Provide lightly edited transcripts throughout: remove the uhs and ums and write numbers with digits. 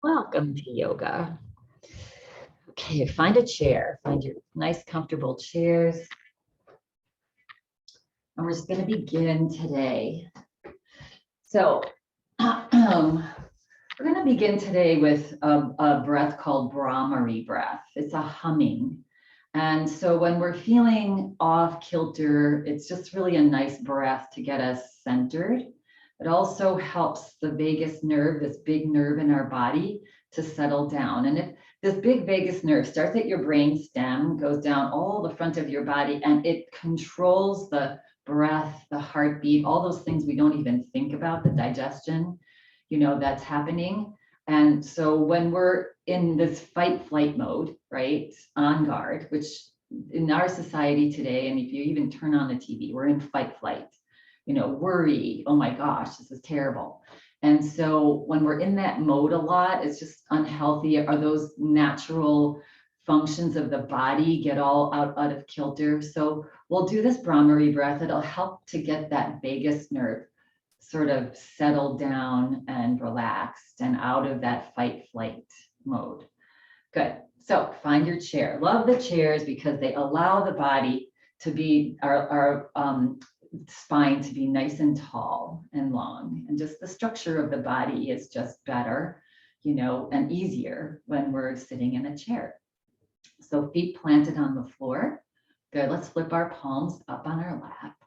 Welcome to yoga. Okay, find a chair, find your nice comfortable chairs. And we're just going to begin today. So we're going to begin today with a breath called Brahmari breath. It's a humming. And so when we're feeling off kilter, it's just really a nice breath to get us centered. It also helps the vagus nerve, this big nerve in our body, to settle down. And if this big vagus nerve starts at your brain stem, goes down all the front of your body, and it controls the breath, the heartbeat, all those things we don't even think about, the digestion, that's happening. And so when we're in this fight flight mode, right, on guard, which in our society today, and if you even turn on the TV, we're in fight flight, worry, oh my gosh, this is terrible. And so when we're in that mode a lot, it's just unhealthy. Are those natural functions of the body get all out of kilter? So we'll do this Brahmari breath. It'll help to get that vagus nerve sort of settled down and relaxed and out of that fight flight mode. Good. So find your chair. Love the chairs because they allow the body to be our spine to be nice and tall and long, and just the structure of the body is just better, and easier when we're sitting in a chair. So feet planted on the floor. Good. Let's flip our palms up on our lap.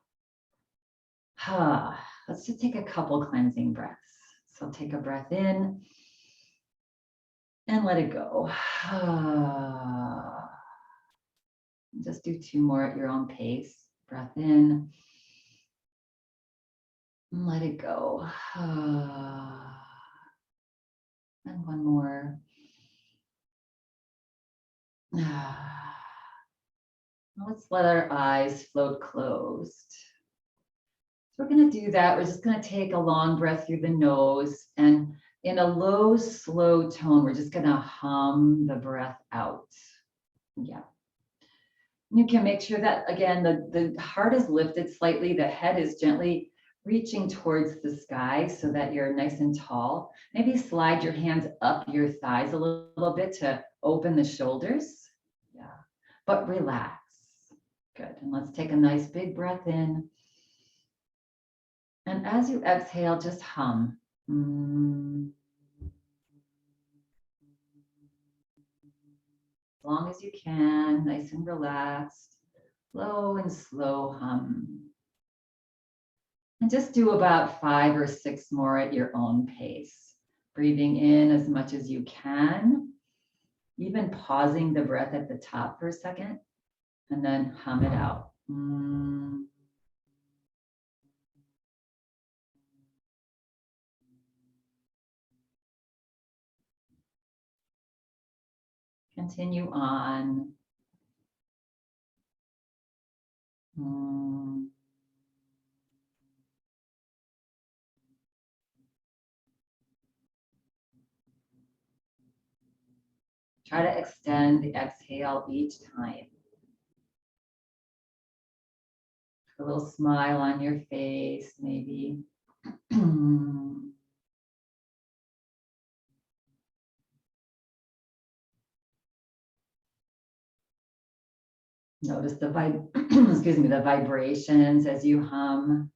Let's just take a couple cleansing breaths. So take a breath in and let it go. Just do two more at your own pace. Breath in. Let it go. And one more. Let's let our eyes float closed. So we're going to do that. We're just going to take a long breath through the nose, and in a low, slow tone, we're just going to hum the breath out. Yeah. You can make sure that, again, the heart is lifted slightly, the head is gently reaching towards the sky so that you're nice and tall. Maybe slide your hands up your thighs a little bit to open the shoulders. Yeah, but relax. Good. And let's take a nice big breath in. And as you exhale, just hum. As long as you can, nice and relaxed, low and slow hum. And just do about 5 or 6 more at your own pace. Breathing in as much as you can, even pausing the breath at the top for a second, and then hum it out. Continue on. Try to extend the exhale each time. A little smile on your face, maybe. Notice the the vibrations as you hum.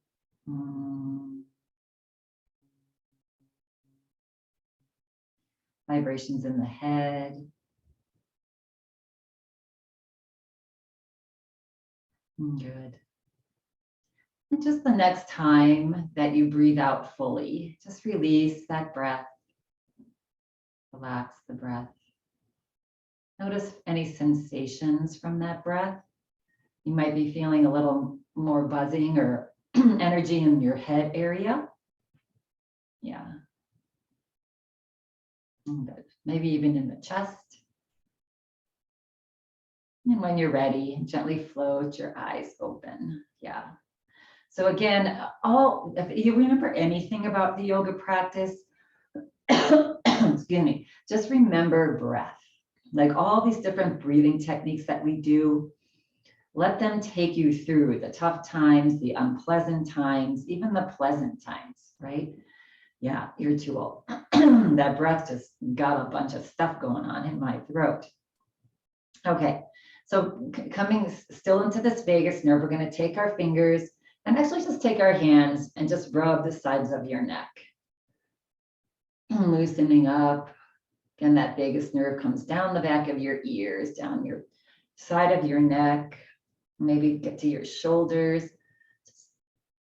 Vibrations in the head. Good. And just the next time that you breathe out fully, just release that breath. Relax the breath. Notice any sensations from that breath. You might be feeling a little more buzzing or energy in your head area. Yeah. Good. Maybe even in the chest. And when you're ready, gently float your eyes open. Yeah. So again, if you remember anything about the yoga practice, excuse me, just remember breath. Like all these different breathing techniques that we do, let them take you through the tough times, the unpleasant times, even the pleasant times, right? Yeah, you're too old. That breath just got a bunch of stuff going on in my throat. Okay, so coming still into this vagus nerve, we're going to take our fingers and actually just take our hands and just rub the sides of your neck. Loosening up. Again, that vagus nerve comes down the back of your ears, down your side of your neck, maybe get to your shoulders. Just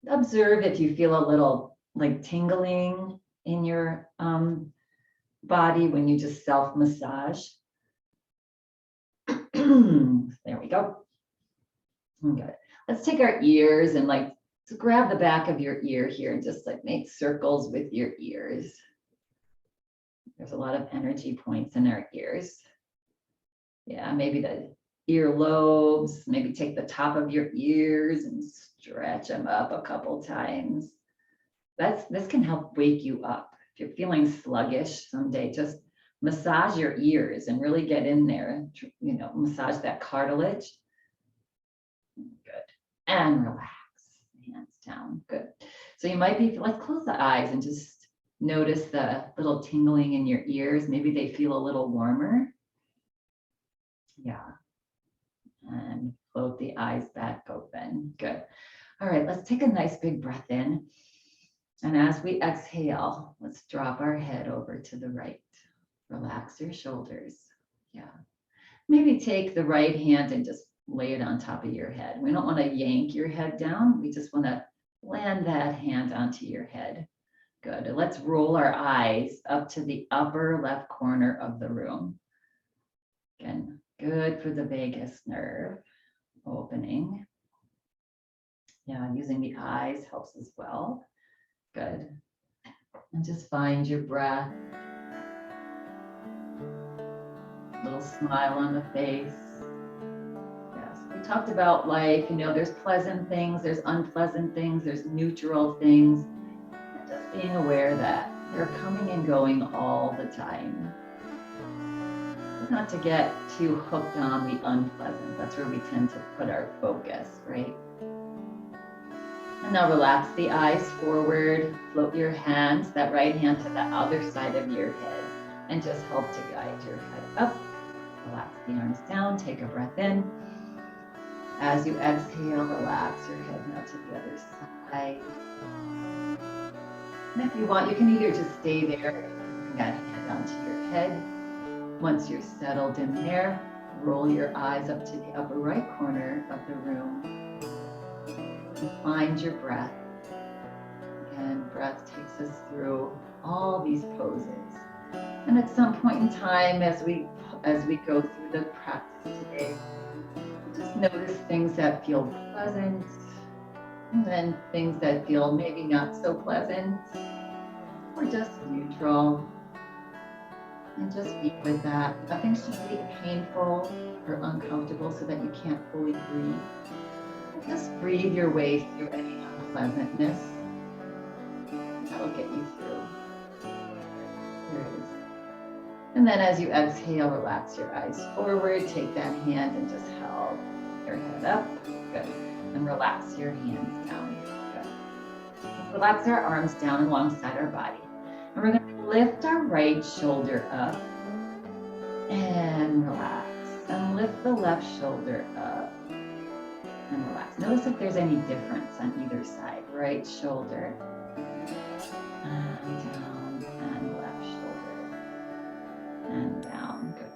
observe if you feel a little like tingling in your body when you just self-massage. There we go. Good. Let's take our ears and like grab the back of your ear here and just like make circles with your ears. There's a lot of energy points in our ears. Yeah, maybe the ear lobes, maybe take the top of your ears and stretch them up a couple times. This can help wake you up. If you're feeling sluggish someday, just massage your ears and really get in there, massage that cartilage. Good. And relax, hands down. Good. So you might be, let's close the eyes and just notice the little tingling in your ears. Maybe they feel a little warmer. Yeah. And float the eyes back open. Good. All right, let's take a nice big breath in. And as we exhale, let's drop our head over to the right. Relax your shoulders. Yeah. Maybe take the right hand and just lay it on top of your head. We don't want to yank your head down. We just want to land that hand onto your head. Good. Let's roll our eyes up to the upper left corner of the room. Again, good for the vagus nerve opening. Yeah, using the eyes helps as well. Good. And just find your breath. Little smile on the face. Yes, we talked about life, there's pleasant things, there's unpleasant things, there's neutral things. Just being aware that they're coming and going all the time. Not to get too hooked on the unpleasant. That's where we tend to put our focus, right? And now relax the eyes forward, float your hands, that right hand to the other side of your head, and just help to guide your head up. Relax the arms down, take a breath in. As you exhale, relax your head now to the other side. And if you want, you can either just stay there, bring that hand onto your head. Once you're settled in there, roll your eyes up to the upper right corner of the room. And find your breath. Again, breath takes us through all these poses. And at some point in time, as we go through the practice today, just notice things that feel pleasant, and then things that feel maybe not so pleasant, or just neutral. And just be with that. Nothing should be painful or uncomfortable so that you can't fully breathe. Just breathe your way through any unpleasantness. That'll get you through. There it is. And then as you exhale, relax your eyes forward. Take that hand and just hold your head up. Good. And relax your hands down. Good. Relax our arms down alongside our body. And we're going to lift our right shoulder up and relax. And lift the left shoulder up and relax. Notice if there's any difference on either side. Right shoulder and down, and left shoulder and down. Good.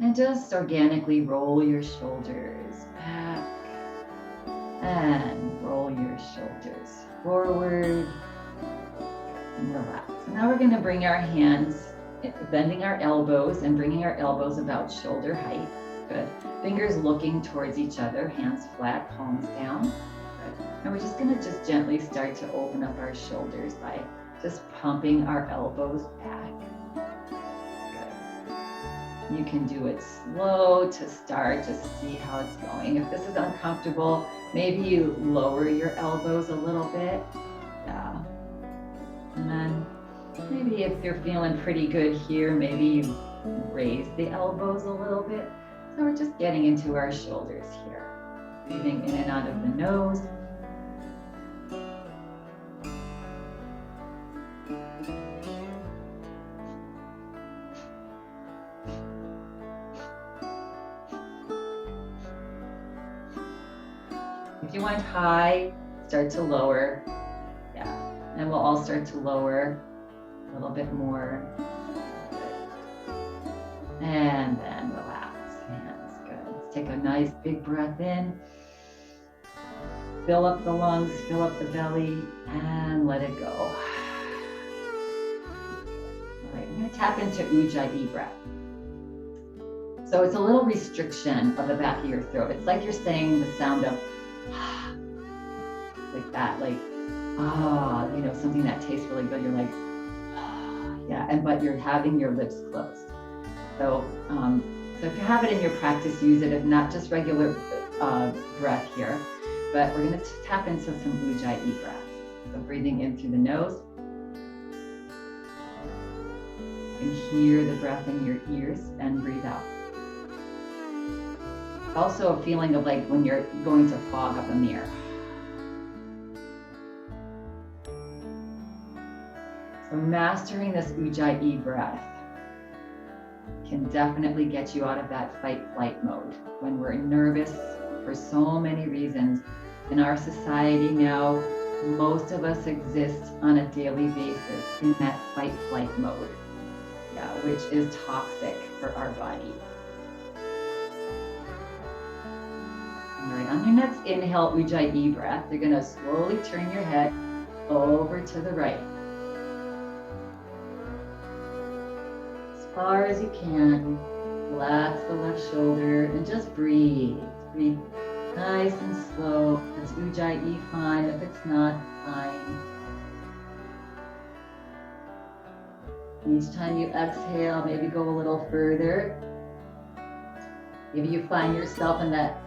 And just organically roll your shoulders back and roll your shoulders forward and relax. So now we're going to bring our hands, bending our elbows and bringing our elbows about shoulder height. Good. Fingers looking towards each other, hands flat, palms down. Good. And we're just going to just gently start to open up our shoulders by just pumping our elbows back. Good. You can do it slow to start, just see how it's going. If this is uncomfortable, maybe you lower your elbows a little bit. Yeah. And then maybe if you're feeling pretty good here, maybe you raise the elbows a little bit. So we're just getting into our shoulders here. Breathing in and out of the nose. you went high, start to lower. Yeah, and we'll all start to lower a little bit more. And then relax, hands, good. Let's take a nice big breath in. Fill up the lungs, fill up the belly, and let it go. All right, I'm gonna tap into Ujjayi breath. So it's a little restriction of the back of your throat. It's like you're saying the sound of like that, like, you know, something that tastes really good. You're like, yeah, but you're having your lips closed. So, so if you have it in your practice, use it. If not, just regular breath here. But we're going to tap into some Ujjayi breath. So breathing in through the nose. And hear the breath in your ears and breathe out. Also a feeling of like when you're going to fog up a mirror. So mastering this Ujjayi breath can definitely get you out of that fight-flight mode when we're nervous for so many reasons. In our society now, most of us exist on a daily basis in that fight-flight mode, yeah, which is toxic for our body. All right, on your next inhale, Ujjayi breath, you're gonna slowly turn your head over to the right. Far as you can, relax the left shoulder and just breathe. Breathe nice and slow. If it's Ujjayi, fine. If it's not, fine. Each time you exhale, maybe go a little further. Maybe you find yourself in that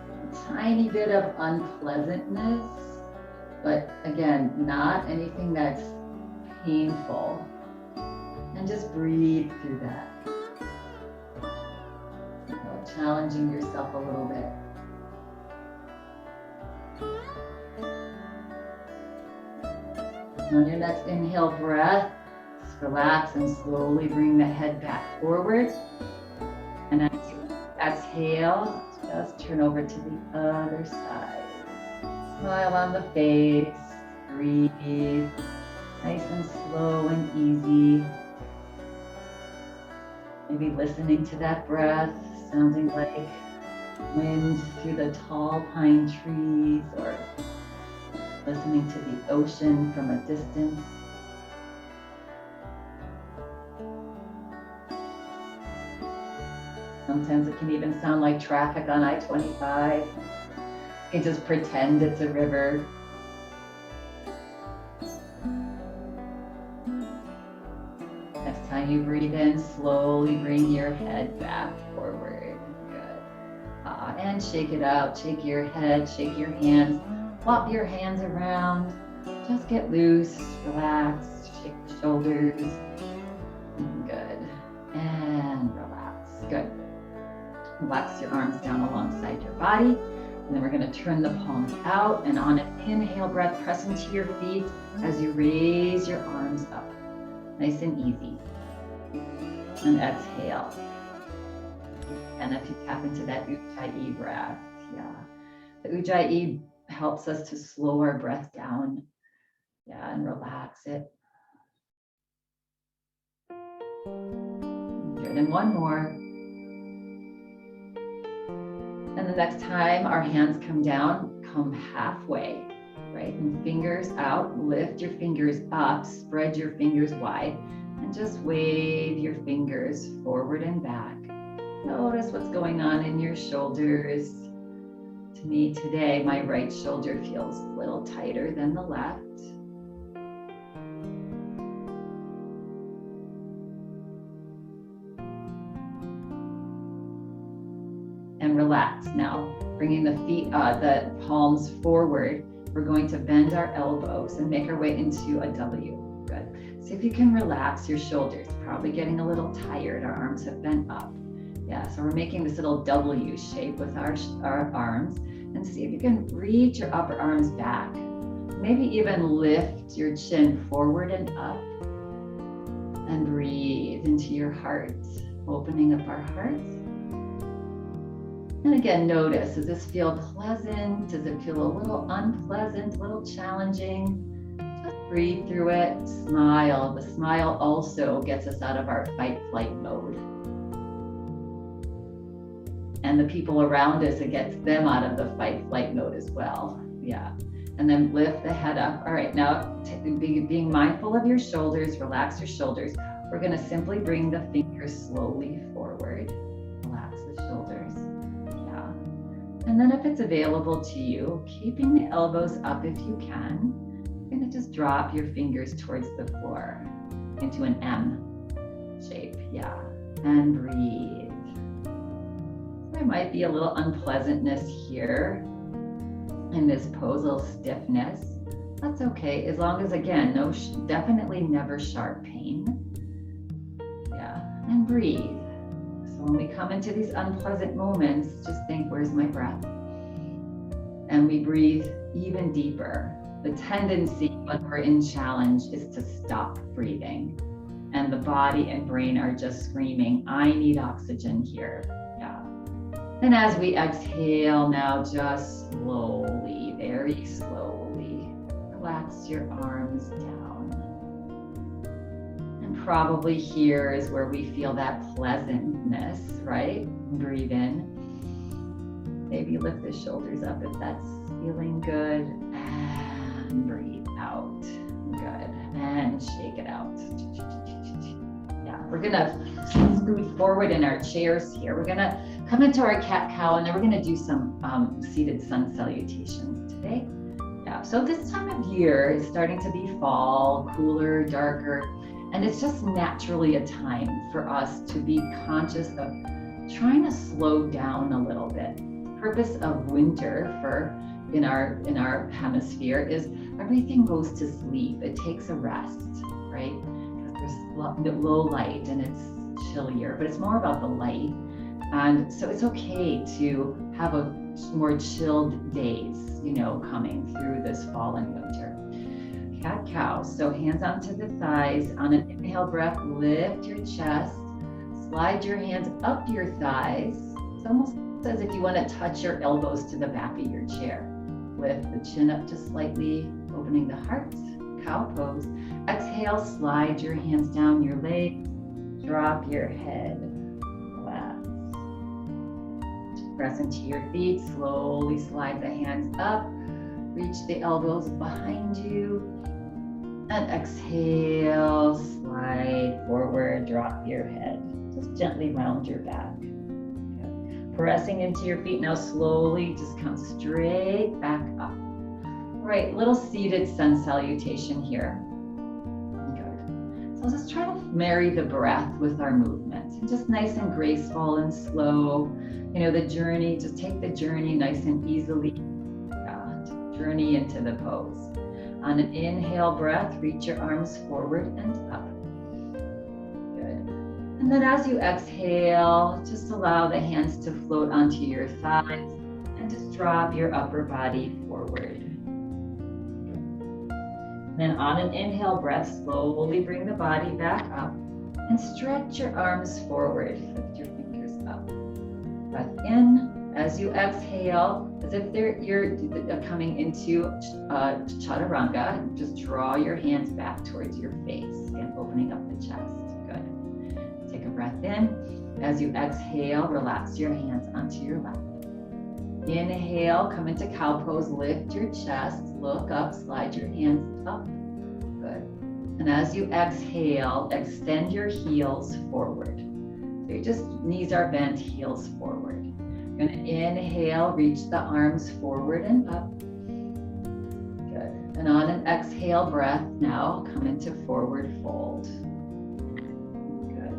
tiny bit of unpleasantness, but again, not anything that's painful. And just breathe through that. You know, challenging yourself a little bit. On your next inhale breath, just relax and slowly bring the head back forward. And as you exhale, just turn over to the other side. Smile on the face, breathe, nice and slow and easy. Maybe listening to that breath, sounding like wind through the tall pine trees, or listening to the ocean from a distance. Sometimes it can even sound like traffic on I-25. You can just pretend it's a river. Next time you breathe in, slowly bring your head back forward. Good. And shake it out. Shake your head, shake your hands. Flop your hands around. Just get loose, relax, shake the shoulders. Good. And relax. Good. Relax your arms down alongside your body. And then we're going to turn the palms out. And on an inhale breath, press into your feet as you raise your arms up. Nice and easy. And exhale. And if you tap into that Ujjayi breath, yeah. The Ujjayi helps us to slow our breath down. Yeah, and relax it. Good. And one more. And the next time our hands come down, come halfway, right? And fingers out, lift your fingers up, spread your fingers wide, and just wave your fingers forward and back. Notice what's going on in your shoulders. To me today, my right shoulder feels a little tighter than the left. And relax now, bringing the feet, the palms forward. We're going to bend our elbows and make our way into a W. Good. See if you can relax your shoulders. Probably getting a little tired. Our arms have been up. Yeah, so we're making this little W shape with our arms. And see if you can reach your upper arms back. Maybe even lift your chin forward and up. And breathe into your heart, opening up our hearts. And again, notice, does this feel pleasant? Does it feel a little unpleasant, a little challenging? Just breathe through it, smile. The smile also gets us out of our fight-flight mode. And the people around us, it gets them out of the fight-flight mode as well. Yeah. And then lift the head up. All right, now being mindful of your shoulders, relax your shoulders. We're going to simply bring the fingers slowly forward. Relax the shoulders. Yeah. And then if it's available to you, keeping the elbows up if you can, you're going to just drop your fingers towards the floor into an M shape. Yeah. And breathe. There might be a little unpleasantness here in this pose, a little stiffness. That's okay, as long as, again, definitely never sharp pain. Yeah, and breathe. So when we come into these unpleasant moments, just think, where's my breath? And we breathe even deeper. The tendency when we're in challenge is to stop breathing. And the body and brain are just screaming, I need oxygen here. Yeah. And as we exhale now, just slowly, very slowly, relax your arms down. And probably here is where we feel that pleasantness, right? Breathe in. Maybe lift the shoulders up if that's feeling good. And breathe out. Good. And shake it out. Yeah, we're gonna scoot forward in our chairs here. We're gonna come into our cat-cow, and then we're going to do some seated sun salutations today. Yeah, so this time of year is starting to be fall, cooler, darker, and it's just naturally a time for us to be conscious of trying to slow down a little bit. The purpose of winter in our hemisphere is everything goes to sleep. It takes a rest, right? Because there's low light and it's chillier, but it's more about the light. And so it's okay to have a more chilled days, coming through this fall and winter. Cat-cow, so hands onto the thighs. On an inhale breath, lift your chest, slide your hands up your thighs. It's almost as if you want to touch your elbows to the back of your chair. Lift the chin up just slightly, opening the heart, cow pose. Exhale, slide your hands down your legs, drop your head. Press into your feet, slowly slide the hands up, reach the elbows behind you, and exhale, slide forward, drop your head. Just gently round your back. Good. Pressing into your feet, now slowly just come straight back up. All right, little seated sun salutation here. Good. So let's try to marry the breath with our movement, and just nice and graceful and slow. The journey, just take the journey nice and easily. Journey into the pose. On an inhale breath, reach your arms forward and up. Good. And then as you exhale, just allow the hands to float onto your thighs and just drop your upper body forward. Good. Then on an inhale breath, slowly bring the body back up and stretch your arms forward. Lift your fingers up. Breath in. As you exhale, as if you're coming into chaturanga, just draw your hands back towards your face and opening up the chest. Good. Take a breath in. As you exhale, relax your hands onto your lap. Inhale, come into cow pose, lift your chest, look up, slide your hands up. Good. And as you exhale, extend your heels forward. So your just knees are bent, heels forward. You're going to inhale, reach the arms forward and up. Good. And on an exhale breath, now come into forward fold. Good.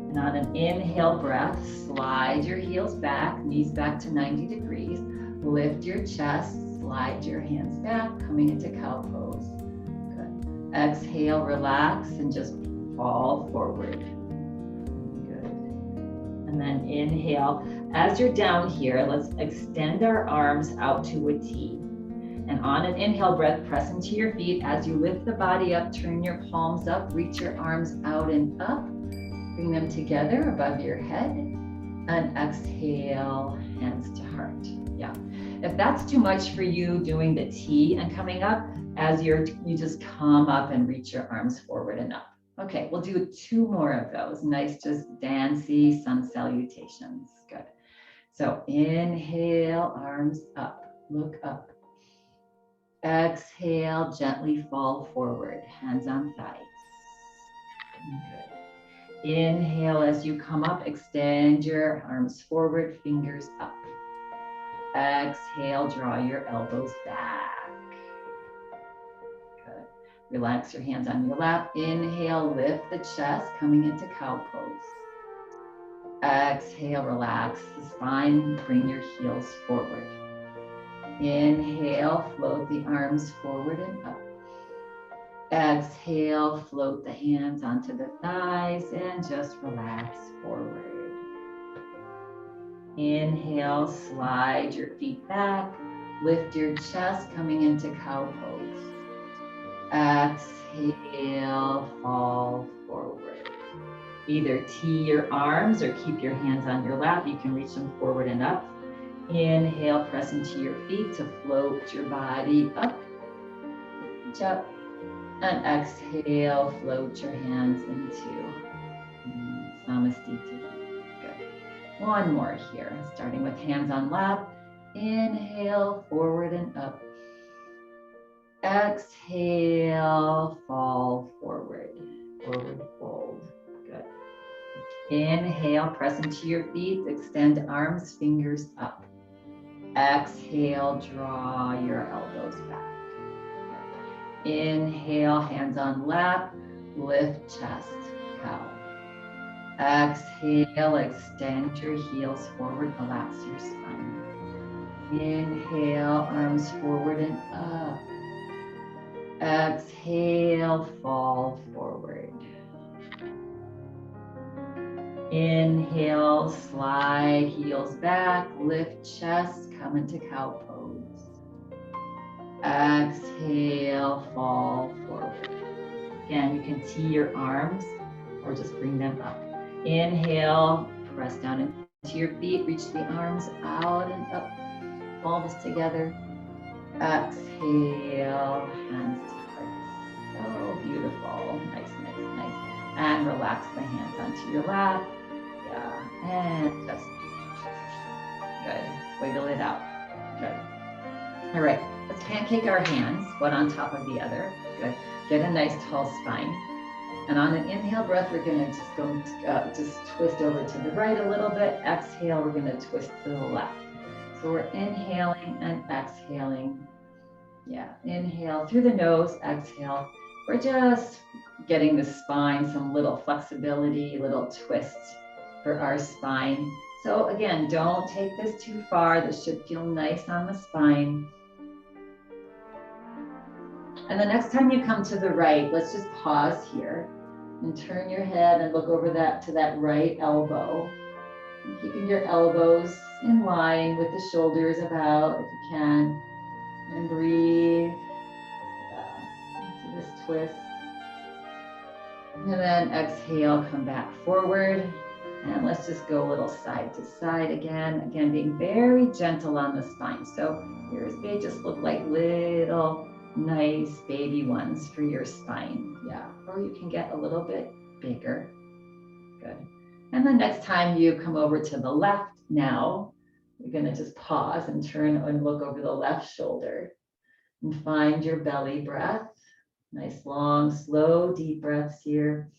And on an inhale breath, slide your heels back, knees back to 90 degrees. Lift your chest, slide your hands back, coming into cow pose. Good. Exhale, relax, and just fall forward. And then inhale. As you're down here, let's extend our arms out to a T. And on an inhale breath, press into your feet. As you lift the body up, turn your palms up, reach your arms out and up. Bring them together above your head. And exhale, hands to heart. Yeah. If that's too much for you doing the T and coming up, as you just come up and reach your arms forward and up. Okay, we'll do 2 more of those. Nice, just dancey sun salutations. Good. So inhale, arms up, look up. Exhale, gently fall forward, hands on thighs. Good. Inhale, as you come up, extend your arms forward, fingers up. Exhale, draw your elbows back. Good. Relax your hands on your lap. Inhale, lift the chest, coming into cow pose. Exhale, relax the spine, bring your heels forward. Inhale, float the arms forward and up. Exhale, float the hands onto the thighs and just relax forward. Inhale, slide your feet back, lift your chest coming into cow pose. Exhale, fall forward. Either tee your arms or keep your hands on your lap. You can reach them forward and up. Inhale, press into your feet to float your body up. Reach up. And exhale, float your hands into Samastiti. Good. One more here, starting with hands on lap. Inhale, forward and up. Exhale, fall forward. Forward fold. Good. Inhale, press into your feet, extend arms, fingers up. Exhale, draw your elbows back. Inhale, hands on lap, lift chest, cow. Exhale, extend your heels forward, relax your spine. Inhale, arms forward and up. Exhale, fall forward. Inhale, slide heels back, lift chest, come into cow pose. Exhale, fall forward. Again, you can tee your arms or just bring them up. Inhale, press down into your feet, reach the arms out and up, palms together. Exhale, hands to heart. So beautiful. Nice, nice, nice. And relax the hands onto your lap. Yeah, and just good. Wiggle it out. Good. All right, let's pancake our hands, one on top of the other. Good. Get a nice tall spine. And on an inhale breath, we're gonna just go, just twist over to the right a little bit. Exhale, we're gonna twist to the left. So we're inhaling and exhaling. Yeah, inhale through the nose, exhale. We're just getting the spine some little flexibility, little twists for our spine. So again, don't take this too far. This should feel nice on the spine. And the next time you come to the right, let's just pause here and turn your head and look over to that right elbow. And keeping your elbows in line with the shoulders about if you can. And breathe into this twist. And then exhale, come back forward. And let's just go a little side to side again. Again, being very gentle on the spine. So yours may just look like little nice baby ones for your spine. Yeah, or you can get a little bit bigger. Good. And the next time you come over to the left now, you're gonna just pause and turn and look over the left shoulder and find your belly breath. Nice, long, slow, deep breaths here.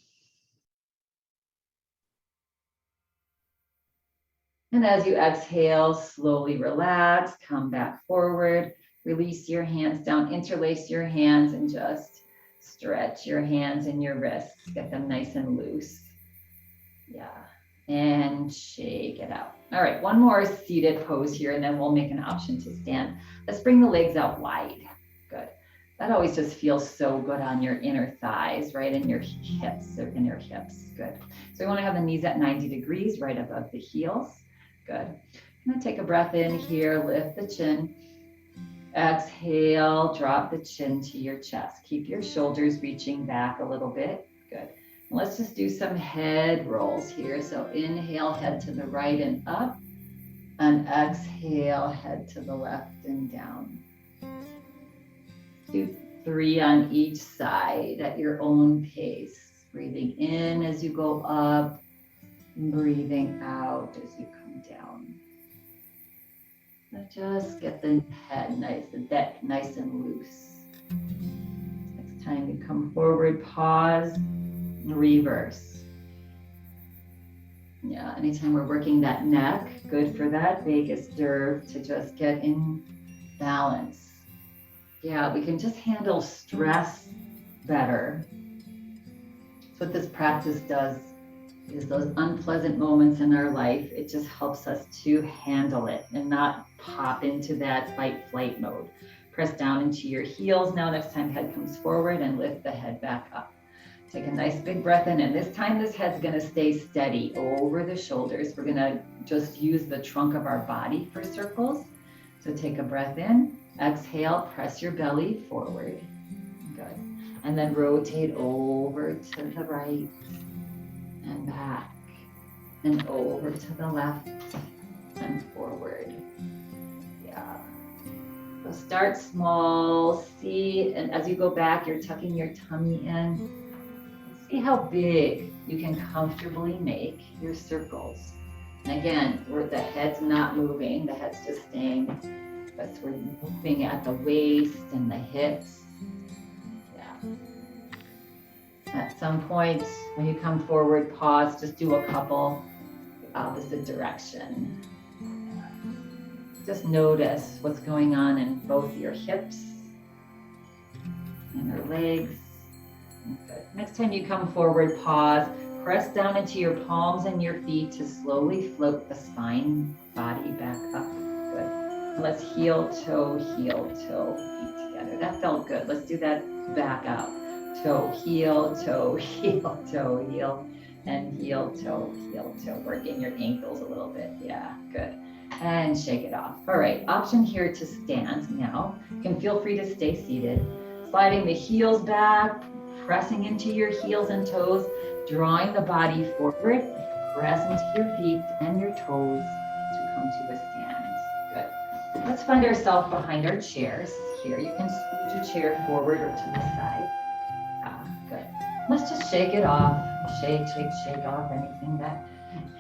And as you exhale, slowly relax, come back forward, release your hands down, interlace your hands and just stretch your hands and your wrists. Get them nice and loose. Yeah, and shake it out. All right, one more seated pose here and then we'll make an option to stand. Let's bring the legs out wide. Good. That always just feels so good on your inner thighs, right? In your hips, or in your hips. Good. So we want to have the knees at 90 degrees, right above the heels. Good. I'm going to take a breath in here, lift the chin. Exhale, drop the chin to your chest. Keep your shoulders reaching back a little bit. Good. Let's just do some head rolls here. So inhale, head to the right and up, and exhale, head to the left and down. Do 3 on each side at your own pace. Breathing in as you go up, breathing out as you come down. Now just get the head nice, the neck nice and loose. Next time you come forward, pause, reverse. Yeah, anytime we're working that neck, good for that vagus nerve to just get in balance. Yeah, we can just handle stress better. So what this practice does is those unpleasant moments in our life, it just helps us to handle it and not pop into that fight flight mode. Press down into your heels. Now next time head comes forward and lift the head back up. Take a nice big breath in, and this time this head's gonna stay steady over the shoulders. We're gonna just use the trunk of our body for circles. So take a breath in, exhale, press your belly forward. Good. And then rotate over to the right and back and over to the left and forward. Yeah. So start small, see, and as you go back, you're tucking your tummy in. See how big you can comfortably make your circles. And again, where the head's not moving, the head's just staying, but we're moving at the waist and the hips. Yeah. At some point, when you come forward, pause, just do a couple the opposite direction. Just notice what's going on in both your hips and your legs. Good. Next time you come forward, pause, press down into your palms and your feet to slowly float the spine, body back up. Good. Let's heel, toe, feet together. That felt good. Let's do that back out. Toe, heel, toe, heel, and heel, toe. Working your ankles a little bit. Yeah, good. And shake it off. All right, option here to stand now. You can feel free to stay seated. Sliding the heels back, pressing into your heels and toes, drawing the body forward, press into your feet and your toes to come to a stand. Good. Let's find ourselves behind our chairs here. You can scoot your chair forward or to the side. Good. Let's just shake it off. Shake off anything that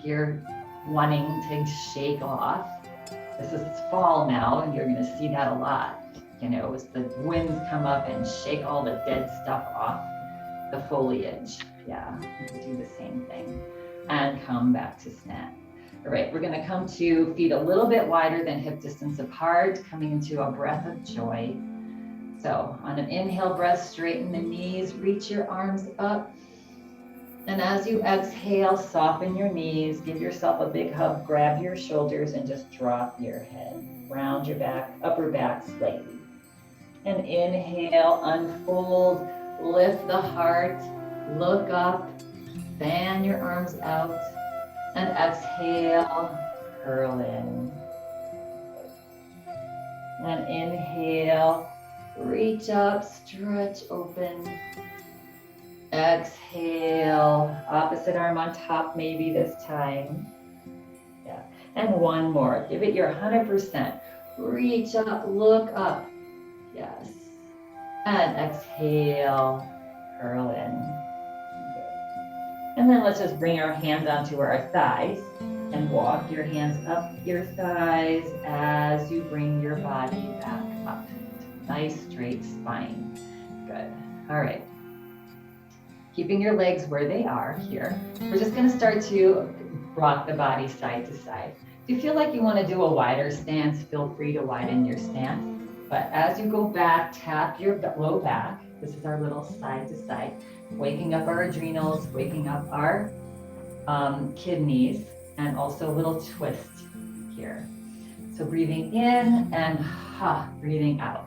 you're wanting to shake off. This is fall now, and you're gonna see that a lot. You know, as the winds come up and shake all the dead stuff off the foliage. Yeah, you can do the same thing. And come back to stand. All right, we're gonna come to feet a little bit wider than hip distance apart, coming into a breath of joy. So on an inhale breath, straighten the knees, reach your arms up. And as you exhale, soften your knees, give yourself a big hug, grab your shoulders and just drop your head. Round your back, upper back slightly. And inhale, unfold, lift the heart, look up, fan your arms out, and exhale, curl in. And inhale, reach up, stretch open. Exhale, opposite arm on top maybe this time. Yeah, and one more. Give it your 100%. Reach up, look up. Yes. And exhale, curl in. Good. And then let's just bring our hands onto our thighs and walk your hands up your thighs as you bring your body back up. Nice straight spine. Good. All right. Keeping your legs where they are here. We're just going to start to rock the body side to side. If you feel like you want to do a wider stance, feel free to widen your stance. But as you go back, tap your low back. This is our little side to side, waking up our adrenals, waking up our kidneys, and also a little twist here. So breathing in and breathing out.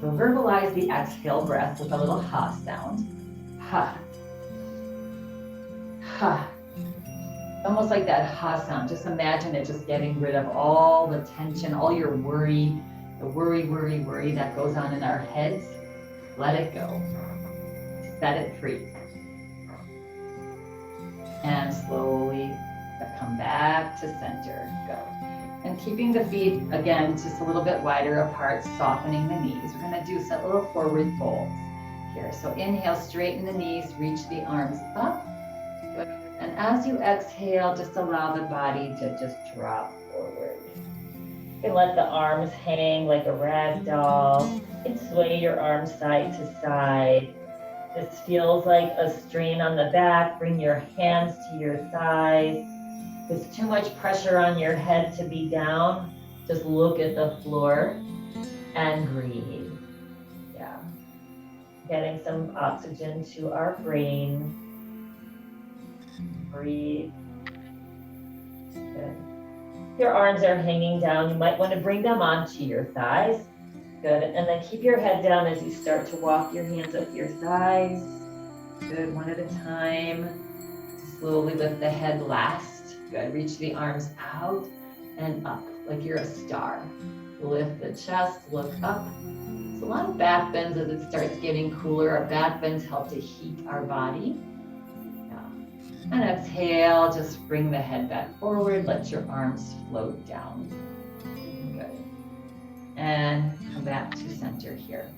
So verbalize the exhale breath with a little ha sound. Ha. Ha. Almost like that ha sound. Just imagine it just getting rid of all the tension, all your worry, the worry that goes on in our heads. Let it go. Set it free. And slowly come back to center. Go. And keeping the feet, again, just a little bit wider apart, softening the knees. We're going to do some little forward folds here. So inhale, straighten the knees, reach the arms up. Good. And as you exhale, just allow the body to just drop forward. You can let the arms hang like a rag doll. You can sway your arms side to side. This feels like a strain on the back. Bring your hands to your thighs. If there's too much pressure on your head to be down, just look at the floor and breathe. Yeah. Getting some oxygen to our brain. Breathe. Good. Your arms are hanging down. You might want to bring them onto your thighs. Good. And then keep your head down as you start to walk your hands up your thighs. Good. One at a time. Slowly lift the head last. Good. Reach the arms out and up like you're a star. Lift the chest, look up. It's a lot of back bends as it starts getting cooler. Our back bends help to heat our body. Yeah. And exhale, just bring the head back forward. Let your arms float down. Good. And come back to center here.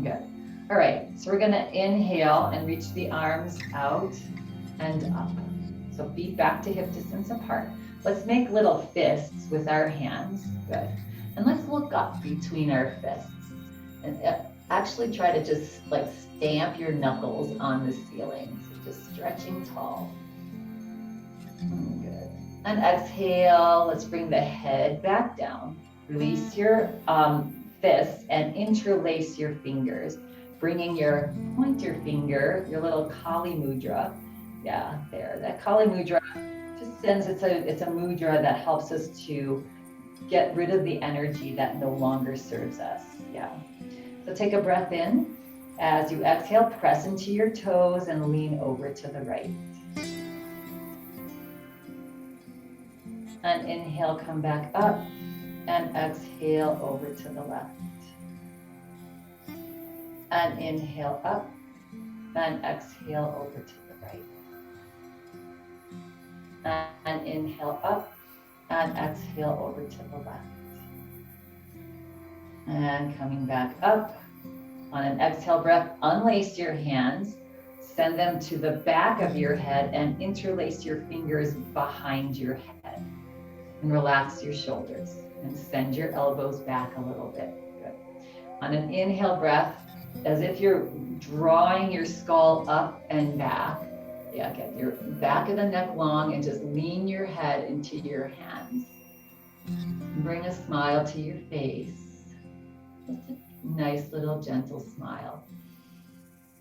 Good. All right, so we're gonna inhale and reach the arms out and up. So feet back to hip distance apart. Let's make little fists with our hands. Good. And let's look up between our fists. And actually try to just like stamp your knuckles on the ceiling. So just stretching tall. Good. And exhale, let's bring the head back down. Release your fists and interlace your fingers. Bringing your pointer finger, your little Kali Mudra. Yeah, there. That Kali Mudra just sends, it's a mudra that helps us to get rid of the energy that no longer serves us. Yeah. So take a breath in. As you exhale, press into your toes and lean over to the right. And inhale, come back up. And exhale over to the left. And inhale up. And exhale over to the right. And inhale up. And exhale over to the left. And coming back up. On an exhale breath, unlace your hands. Send them to the back of your head and interlace your fingers behind your head. And relax your shoulders. And send your elbows back a little bit. Good. On an inhale breath, as if you're drawing your skull up and back. Yeah, get your back of the neck long and just lean your head into your hands. Bring a smile to your face. Just a nice little gentle smile.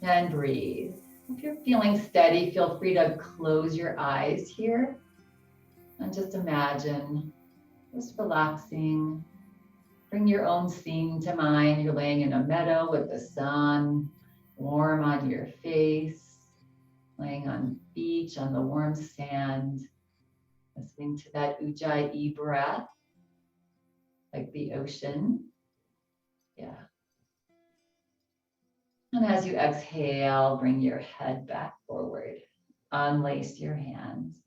And breathe. If you're feeling steady, feel free to close your eyes here. And just imagine, just relaxing. Bring your own scene to mind. You're laying in a meadow with the sun warm on your face, laying on beach on the warm sand, listening to that ujjayi breath, like the ocean. Yeah. And as you exhale, bring your head back forward. Unlace your hands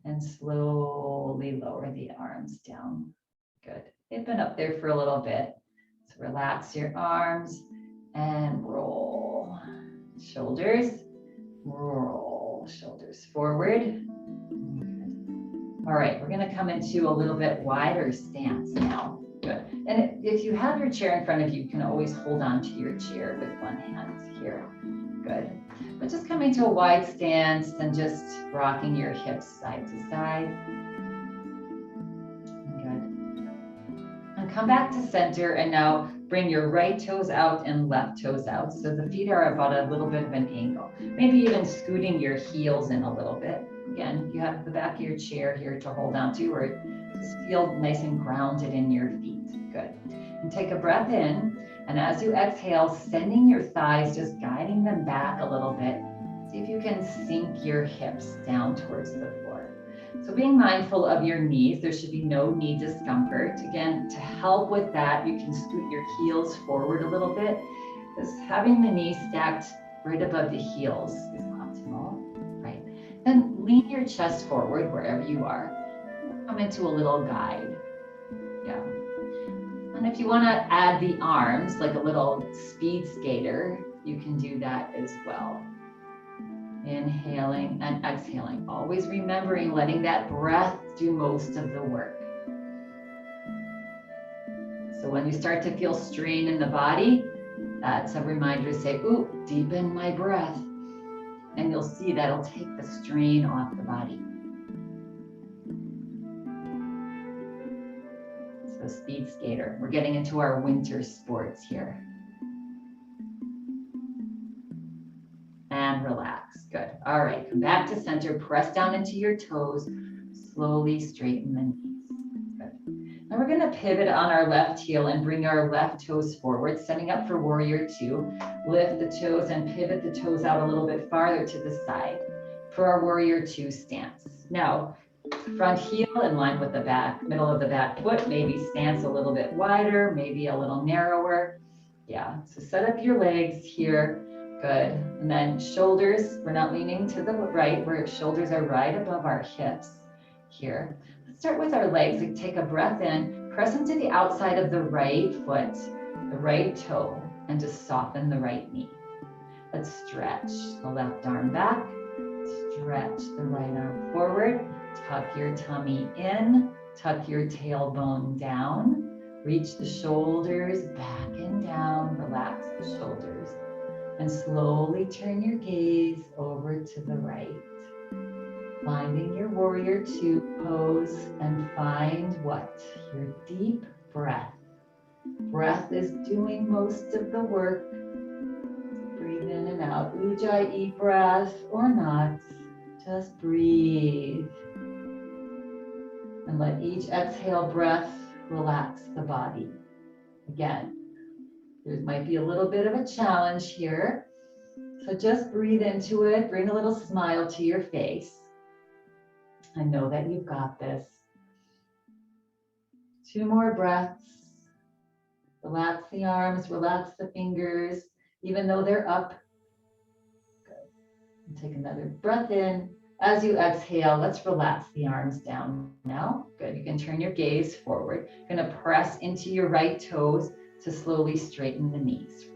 and slowly lower the arms down. Good. They've been up there for a little bit. So relax your arms and roll. Shoulders, roll. Shoulders forward. All right, we're gonna come into a little bit wider stance now. Good. And if you have your chair in front of you, you can always hold on to your chair with one hand here. Good. But just coming to a wide stance and just rocking your hips side to side. Come back to center and now bring your right toes out and left toes out. So the feet are about a little bit of an angle. Maybe even scooting your heels in a little bit. Again, you have the back of your chair here to hold on to, or just feel nice and grounded in your feet. Good. And take a breath in. And as you exhale, sending your thighs, just guiding them back a little bit. See if you can sink your hips down towards the floor. So being mindful of your knees, there should be no knee discomfort. Again, to help with that, you can scoot your heels forward a little bit. Just having the knees stacked right above the heels is optimal, right? Then lean your chest forward wherever you are. Come into a little guide. Yeah. And if you want to add the arms like a little speed skater, you can do that as well. Inhaling and exhaling, always remembering letting that breath do most of the work. So when you start to feel strain in the body, that's a reminder to say, ooh, deepen my breath. And you'll see that'll take the strain off the body. So speed skater, we're getting into our winter sports here. And relax, good. All right, come back to center, press down into your toes, slowly straighten the knees. Good. Now we're gonna pivot on our left heel and bring our left toes forward, setting up for warrior two. Lift the toes and pivot the toes out a little bit farther to the side for our warrior two stance. Now, front heel in line with the back, middle of the back foot, maybe stance a little bit wider, maybe a little narrower. Yeah, so set up your legs here. Good. And then shoulders, we're not leaning to the right, where shoulders are right above our hips here. Let's start with our legs. Like take a breath in, press into the outside of the right foot, the right toe, and just soften the right knee. Let's stretch the left arm back, stretch the right arm forward, tuck your tummy in, tuck your tailbone down, reach the shoulders back and down, relax the shoulders. And slowly turn your gaze over to the right. Finding your warrior two pose and find what? Your deep breath. Breath is doing most of the work. Breathe in and out. Ujjayi breath or not. Just breathe. And let each exhale breath relax the body. Again. There might be a little bit of a challenge here. So just breathe into it. Bring a little smile to your face. I know that you've got this. 2 more breaths. Relax the arms, relax the fingers, even though they're up. Good. And take another breath in. As you exhale, let's relax the arms down now. Good. You can turn your gaze forward. You're going to press into your right toes to slowly straighten the knees.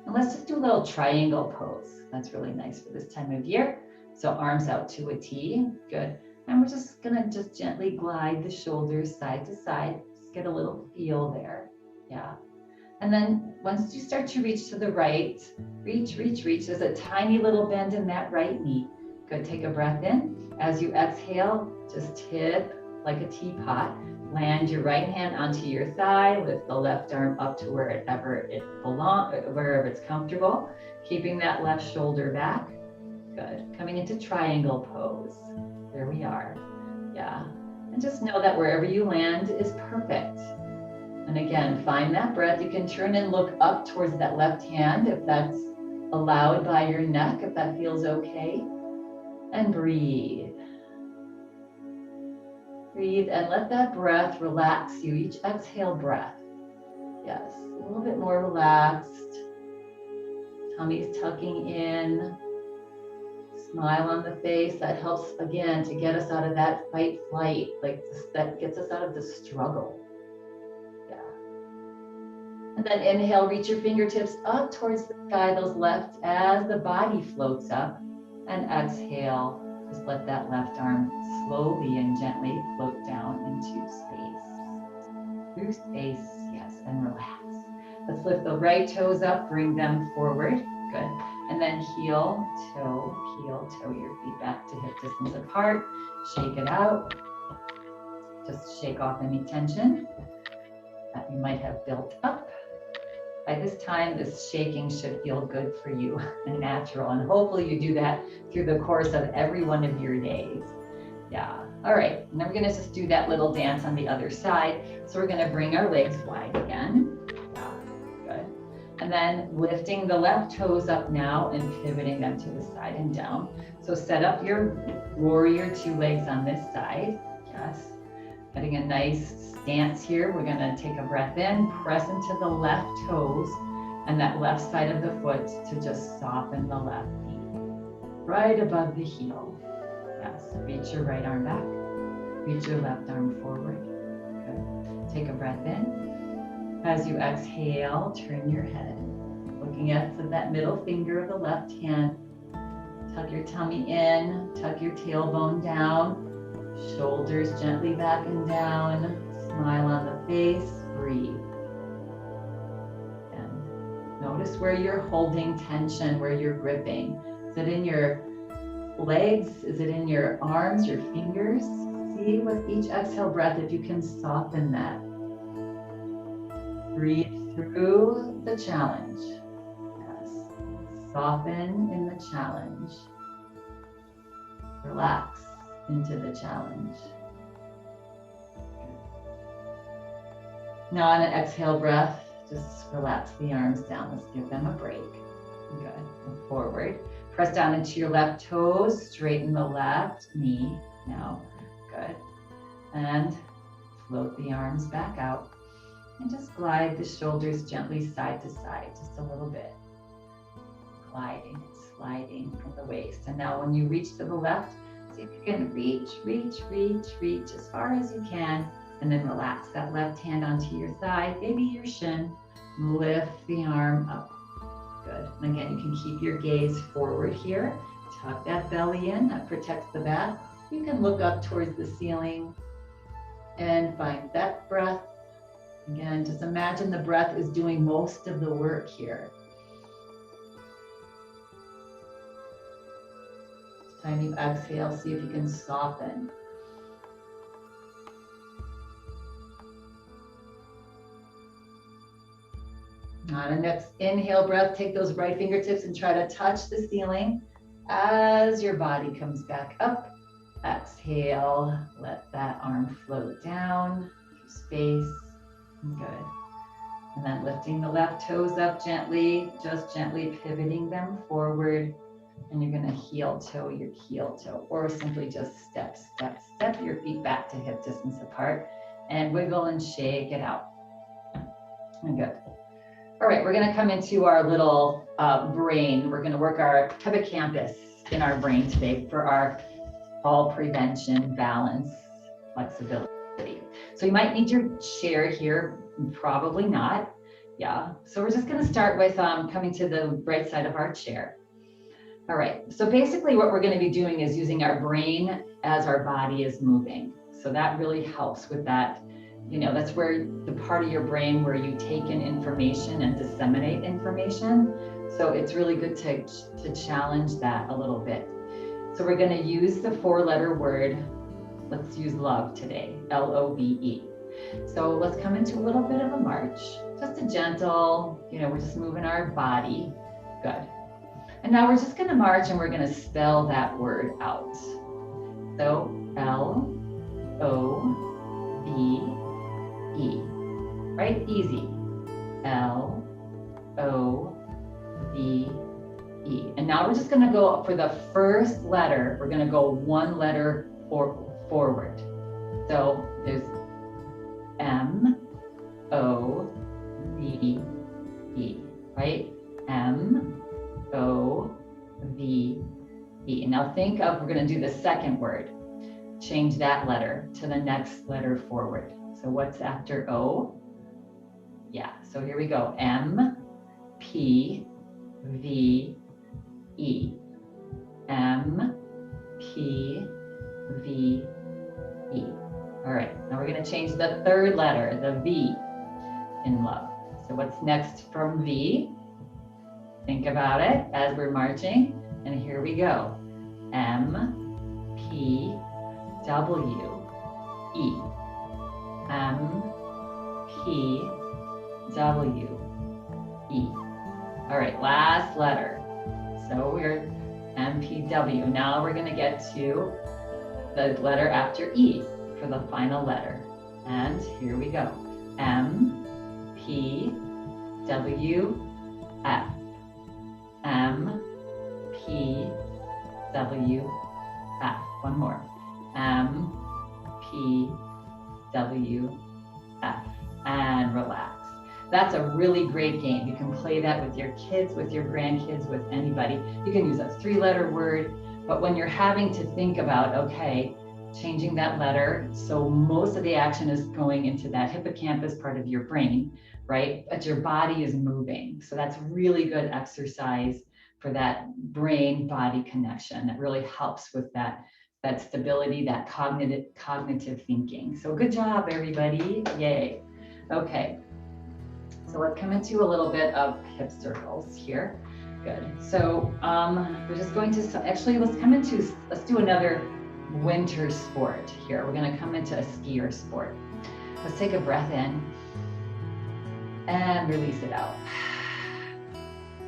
And let's just do a little triangle pose. That's really nice for this time of year. So arms out to a T, good. And we're just gonna gently glide the shoulders side to side. Just get a little feel there, yeah. And then once you start to reach to the right, reach. There's a tiny little bend in that right knee. Good, take a breath in. As you exhale, just tip like a teapot. Land your right hand onto your thigh, lift the left arm up to wherever it belongs, wherever it's comfortable, keeping that left shoulder back. Good. Coming into triangle pose. There we are. Yeah. And just know that wherever you land is perfect. And again, find that breath. You can turn and look up towards that left hand if that's allowed by your neck, if that feels okay. And breathe. Breathe and let that breath relax you. Each exhale breath. Yes, a little bit more relaxed. Tummy's tucking in. Smile on the face. That helps again to get us out of that fight flight. Like that gets us out of the struggle. Yeah. And then inhale, reach your fingertips up towards the sky, those left as the body floats up. And exhale. Just let that left arm slowly and gently float down into space. Through space, yes, and relax. Let's lift the right toes up, bring them forward. Good. And then heel, toe, your feet back to hip distance apart. Shake it out. Just shake off any tension that you might have built up. By this time, this shaking should feel good for you and natural. And hopefully you do that through the course of every one of your days. Yeah. All right. And then we're going to just do that little dance on the other side. So we're going to bring our legs wide again. Yeah. Good. And then lifting the left toes up now and pivoting them to the side and down. So set up your warrior two legs on this side. Yes. Getting a nice stance here. We're going to take a breath in, press into the left toes and that left side of the foot to just soften the left knee. Right above the heel. Yes. Reach your right arm back. Reach your left arm forward. Good. Take a breath in. As you exhale, turn your head, looking at that middle finger of the left hand. Tuck your tummy in, tuck your tailbone down, shoulders gently back and down, smile on the face, breathe. And notice where you're holding tension, where you're gripping. Is it in your legs? Is it in your arms, your fingers? See with each exhale breath if you can soften that. Breathe through the challenge. Yes. Soften in the challenge. Relax into the challenge. Now on an exhale breath, just relax the arms down. Let's give them a break. Good. Move forward. Press down into your left toes, straighten the left knee. Now, good. And float the arms back out. And just glide the shoulders gently side to side, just a little bit. Gliding and sliding from the waist. And now when you reach to the left, see if you can reach as far as you can. And then relax that left hand onto your thigh, maybe your shin. Lift the arm up. Good. And again, you can keep your gaze forward here. Tuck that belly in, that protects the back. You can look up towards the ceiling and find that breath. Again, just imagine the breath is doing most of the work here. Each time you exhale, see if you can soften. On the next inhale breath, take those right fingertips and try to touch the ceiling as your body comes back up. Exhale, let that arm float down, space. Good. And then lifting the left toes up gently, just gently pivoting them forward. And you're going to heel toe your heel toe, or simply just step your feet back to hip distance apart and wiggle and shake it out. And good. All right, we're going to come into our little brain. We're going to work our hippocampus in our brain today for our fall prevention, balance, flexibility. So you might need your chair here, probably not. Yeah, so we're just going to start with coming to the right side of our chair. All right, so basically what we're going to be doing is using our brain as our body is moving. So that really helps with that. You know, that's where the part of your brain where you take in information and disseminate information. So it's really good to challenge that a little bit. So we're going to use the 4-letter word. Let's use love today, L-O-V-E. So let's come into a little bit of a march, just a gentle, we're just moving our body. Good. And now we're just going to march and we're going to spell that word out. So L-O-V-E, right? Easy. L-O-V-E. And now we're just going to go for the first letter. We're going to go one letter forward. So there's M-O-V-E, right? M-O-V-E. Now think of, we're going to do the second word. Change that letter to the next letter forward. So what's after O? Yeah, so here we go. M-P-V-E. M-P-V-E. All right, now we're going to change the third letter, the V in love. So what's next from V? Think about it as we're marching. And here we go. M-P-W-E. M-P-W-E. All right, last letter. So we're M-P-W. Now we're going to get to the letter after E for the final letter. And here we go. M-P-W-F. M-P-W-F. One more. M-P-W-F. And relax. That's a really great game. You can play that with your kids, with your grandkids, with anybody. You can use a 3-letter word. But when you're having to think about, okay, changing that letter, so most of the action is going into that hippocampus part of your brain, right? But your body is moving. So that's really good exercise for that brain-body connection. That really helps with that stability, that cognitive thinking. So good job, everybody. Yay. Okay. So let's come into a little bit of hip circles here. Good. So we're just going to, actually, let's do another winter sport here. We're going to come into a skier sport. Let's take a breath in and release it out.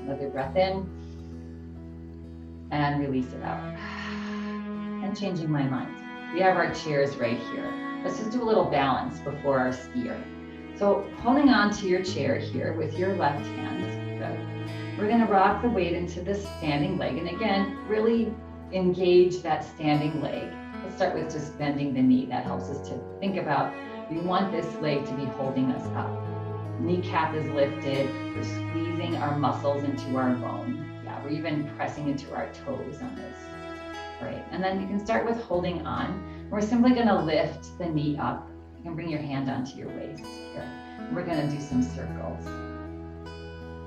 Another breath in and release it out. And changing my mind. We have our chairs right here. Let's just do a little balance before our skier. So holding on to your chair here with your left hand. Good. We're going to rock the weight into the standing leg. And again, really engage that standing leg. Let's start with just bending the knee. That helps us to think about, we want this leg to be holding us up. Kneecap is lifted. We're squeezing our muscles into our bone. Yeah, we're even pressing into our toes on this. Right, and then you can start with holding on. We're simply going to lift the knee up. You can bring your hand onto your waist here. We're going to do some circles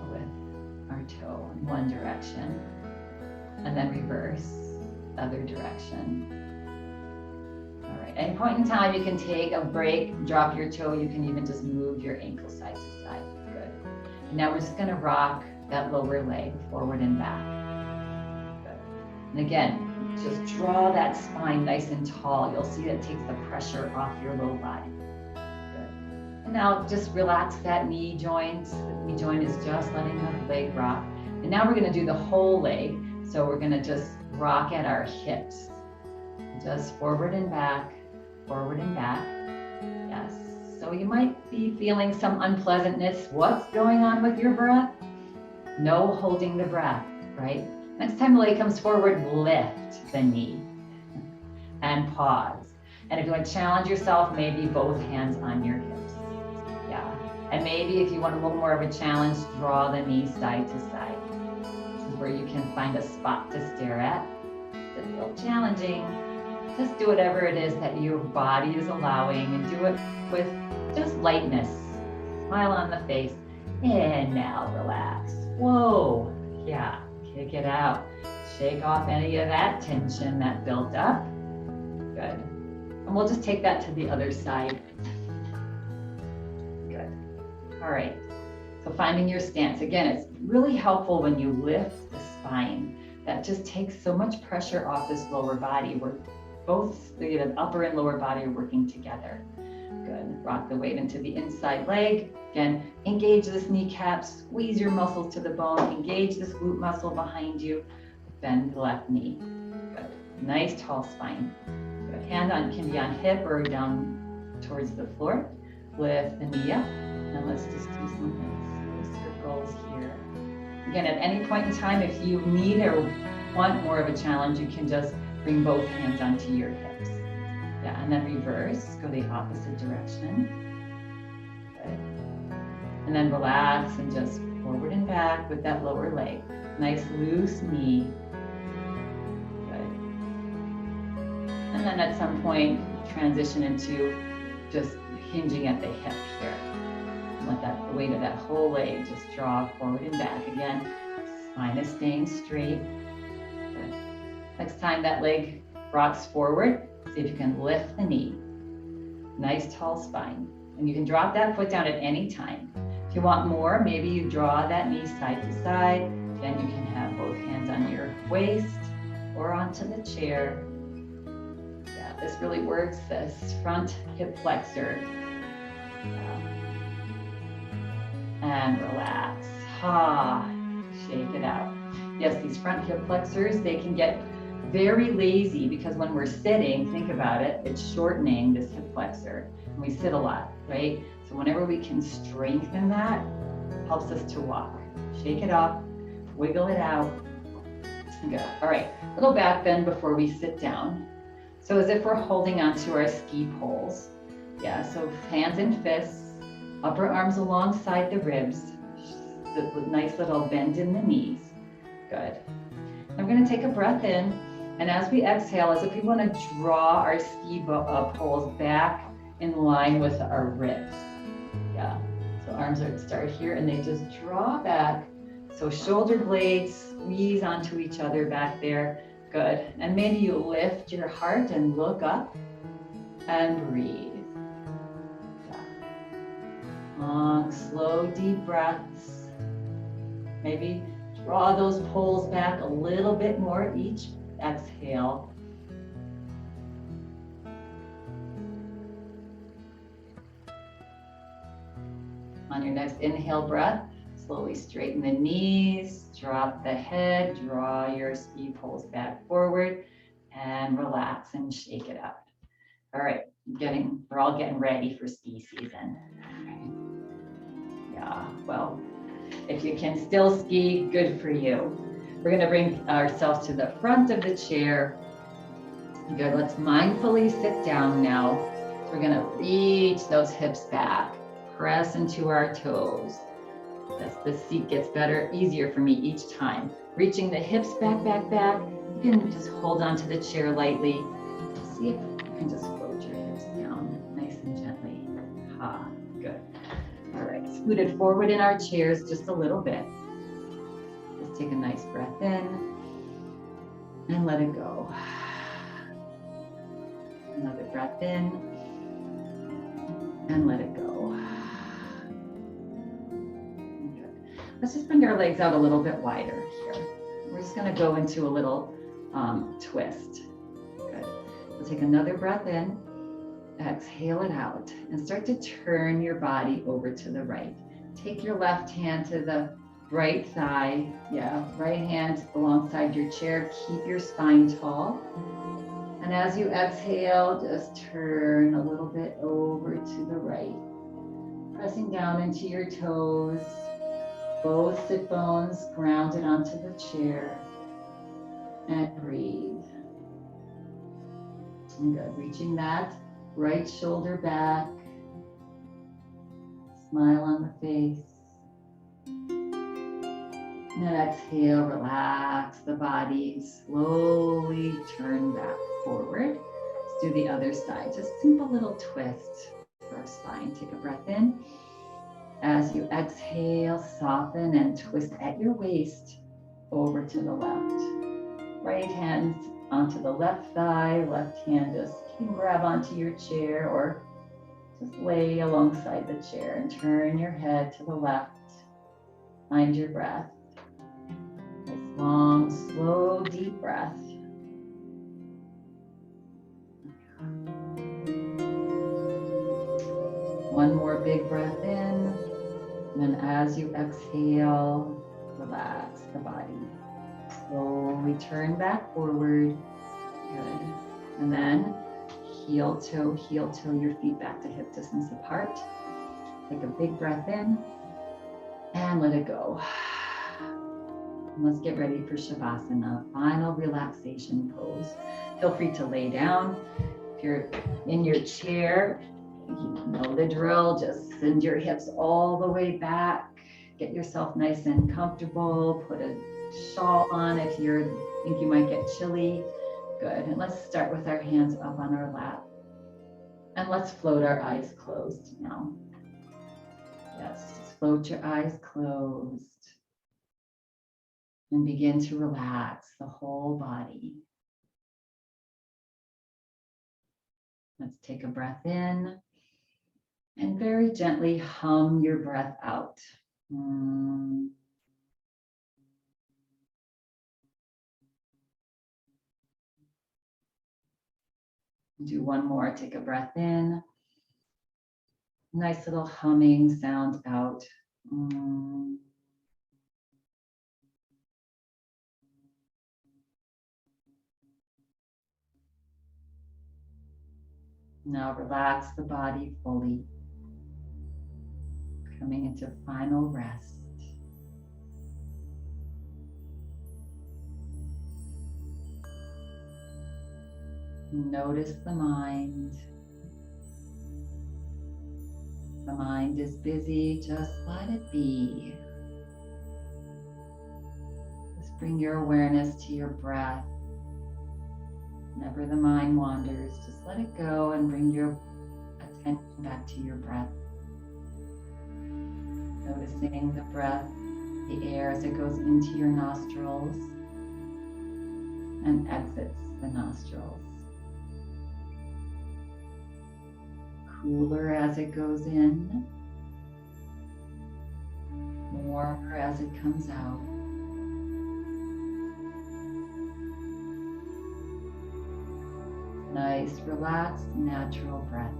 with our toe in one direction, and then reverse, other direction. All right, at any point in time, you can take a break, drop your toe. You can even just move your ankle side to side. Good. And now we're just going to rock that lower leg forward and back. Good. And again, just draw that spine nice and tall. You'll see that takes the pressure off your low body. Good. And now just relax that knee joint. The knee joint is just letting the leg rock. And now we're going to do the whole leg. So we're going to just rock at our hips. Just forward and back, forward and back. Yes. So you might be feeling some unpleasantness. What's going on with your breath? No holding the breath, right? Next time the leg comes forward, lift the knee and pause. And if you want to challenge yourself, maybe both hands on your hips. Yeah. And maybe if you want a little more of a challenge, draw the knee side to side. This is where you can find a spot to stare at. It's a little challenging. Just do whatever it is that your body is allowing, and do it with just lightness. Smile on the face. And now relax. Whoa. Yeah. Kick it out. Shake off any of that tension that built up. Good. And we'll just take that to the other side. Good. All right. So finding your stance. Again, it's really helpful when you lift the spine. That just takes so much pressure off this lower body. Where both the upper and lower body are working together. Good. Rock the weight into the inside leg. Again, engage this kneecap, squeeze your muscles to the bone, engage this glute muscle behind you, bend the left knee. Good. Nice tall spine. Good. Hand can be on hip or down towards the floor. Lift the knee up. And let's just do some nice circles here. Again, at any point in time, if you need or want more of a challenge, you can just bring both hands onto your hips. Yeah, and then reverse, go the opposite direction. Good. And then relax and just forward and back with that lower leg. Nice loose knee. Good. And then at some point, transition into just hinging at the hip here. Let the weight of that whole leg just draw forward and back. Again, spine is staying straight. Good. Next time that leg rocks forward, see if you can lift the knee. Nice tall spine. And you can drop that foot down at any time. If you want more, maybe you draw that knee side to side. Then you can have both hands on your waist or onto the chair. Yeah, this really works this front hip flexor. Yeah. And relax. Shake it out. Yes, these front hip flexors, they can get very lazy because when we're sitting, think about it, it's shortening this hip flexor. And we sit a lot, right? So whenever we can strengthen that, it helps us to walk. Shake it up, wiggle it out. Good. All right, a little back bend before we sit down. So as if we're holding onto our ski poles. Yeah, so hands and fists, upper arms alongside the ribs, the nice little bend in the knees. Good. I'm going to take a breath in And as we exhale, as if we want to draw our ski poles back in line with our ribs. Yeah, so arms are start here and they just draw back. So shoulder blades squeeze onto each other back there. Good. And maybe you lift your heart and look up and breathe. Long, slow, deep breaths. Maybe draw those poles back a little bit more each exhale. On your next inhale breath, slowly straighten the knees, drop the head, draw your ski poles back forward, and relax and shake it up. All right, we're all getting ready for ski season. Yeah, well, if you can still ski, good for you. We're gonna bring ourselves to the front of the chair. Good, let's mindfully sit down now. So we're gonna reach those hips back, press into our toes. As the seat gets better, easier for me each time. Reaching the hips back, back, back. You can just hold on to the chair lightly. See if you can just float your hips down nice and gently. Ha, good. All right, scooted forward in our chairs just a little bit. Just take a nice breath in and let it go. Another breath in and let it go. Good. Let's just bring our legs out a little bit wider here. We're just gonna go into a little twist. Good. So take another breath in. Exhale it out and start to turn your body over to the right. Take your left hand to the right thigh. Yeah, right hand alongside your chair. Keep your spine tall. And as you exhale, just turn a little bit over to the right. Pressing down into your toes. Both sit bones grounded onto the chair. And breathe. And good. Reaching that right shoulder back, smile on the face, and then exhale, relax the body, slowly turn back forward. Let's do the other side, just simple little twist for our spine. Take a breath in. As you exhale, soften and twist at your waist over to the left. Right hand onto the left thigh, left hand just you can grab onto your chair or just lay alongside the chair and turn your head to the left. Find your breath. Nice long, slow, deep breath. One more big breath in. And then as you exhale, relax the body. Slowly turn back forward. Good. And then heel toe, your feet back to hip distance apart. Take a big breath in and let it go. And let's get ready for Shavasana, final relaxation pose. Feel free to lay down. If you're in your chair, you know the drill, just send your hips all the way back. Get yourself nice and comfortable. Put a shawl on if you think you might get chilly. Good, and let's start with our hands up on our lap. And let's float our eyes closed now. Yes, just float your eyes closed. And begin to relax the whole body. Let's take a breath in. And very gently hum your breath out. Do one more, take a breath in. Nice little humming sound out. Now relax the body fully. Coming into final rest. Notice the mind. The mind is busy, just let it be. Just bring your awareness to your breath. Whenever the mind wanders, just let it go and bring your attention back to your breath. Noticing the breath, the air as it goes into your nostrils and exits the nostrils. Cooler as it goes in, warmer as it comes out. Nice, relaxed, natural breath.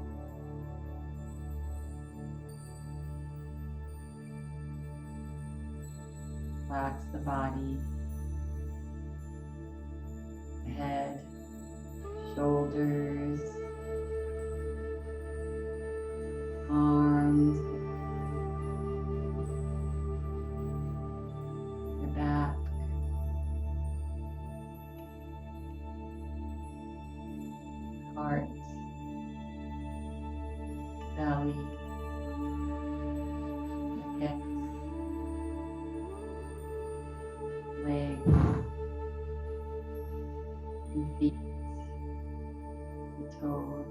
Relax the body, head, shoulders, arms, your back, heart, belly, your hips, legs, your feet, your toes.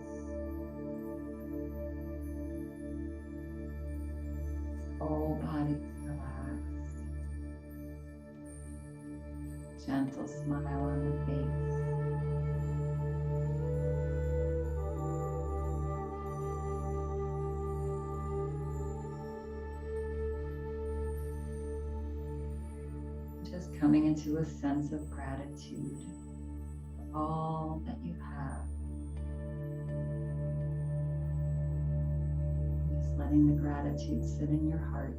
Whole body relaxed. Gentle smile on the face. Just coming into a sense of gratitude for all that you have. Just letting the gratitude sit in your heart.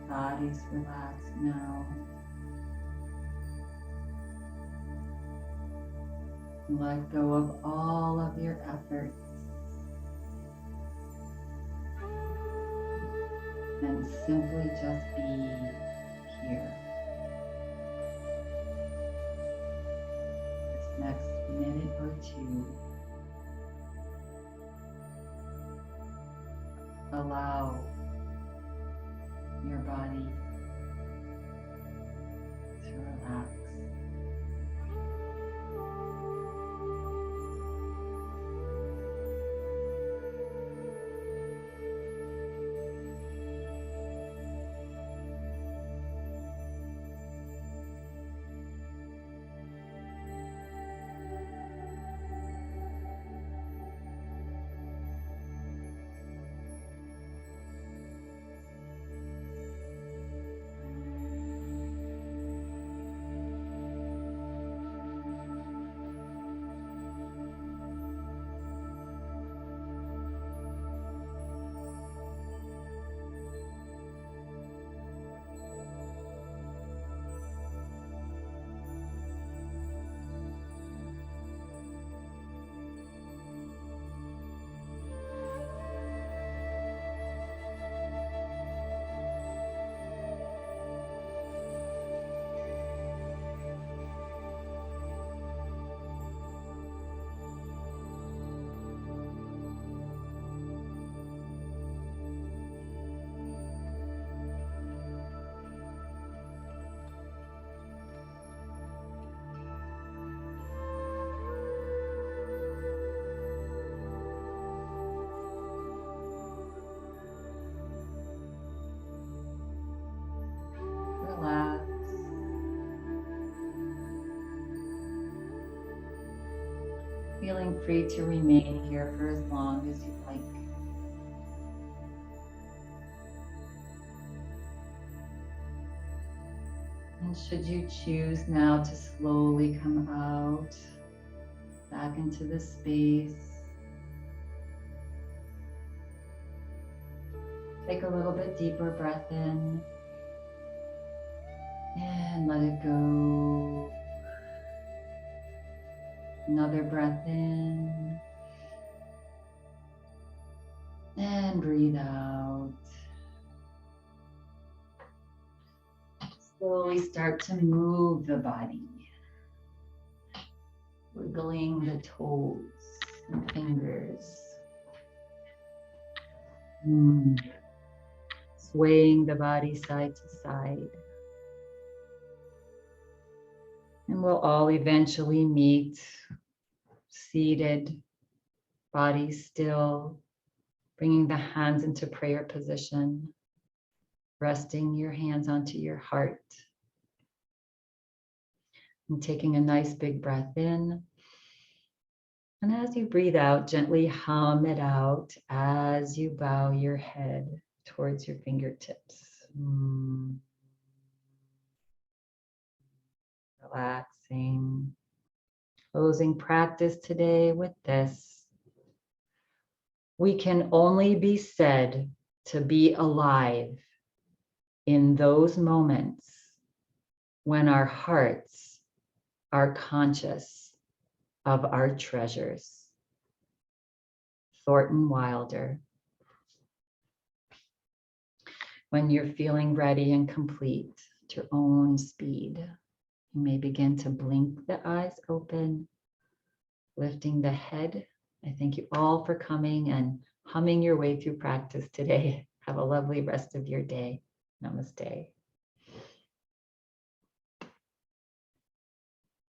Body's relaxed now. Let go of all of your efforts and simply just be here. This next minute or two, allow your body to relax. Relax. Feeling free to remain here for as long as you like. And should you choose now to slowly come out, back into the space, take a little bit deeper breath in and let it go. Another breath in and breathe out. Slowly start to move the body. wiggling the toes and fingers. Swaying the body side to side. And we'll all eventually meet seated, body still, bringing the hands into prayer position, resting your hands onto your heart. And taking a nice big breath in. And as you breathe out, gently hum it out as you bow your head towards your fingertips. Relaxing. Closing practice today with this. We can only be said to be alive in those moments when our hearts are conscious of our treasures. Thornton Wilder. When you're feeling ready and complete at your own speed, you may begin to blink the eyes open, lifting the head. I thank you all for coming and humming your way through practice today. Have a lovely rest of your day. Namaste.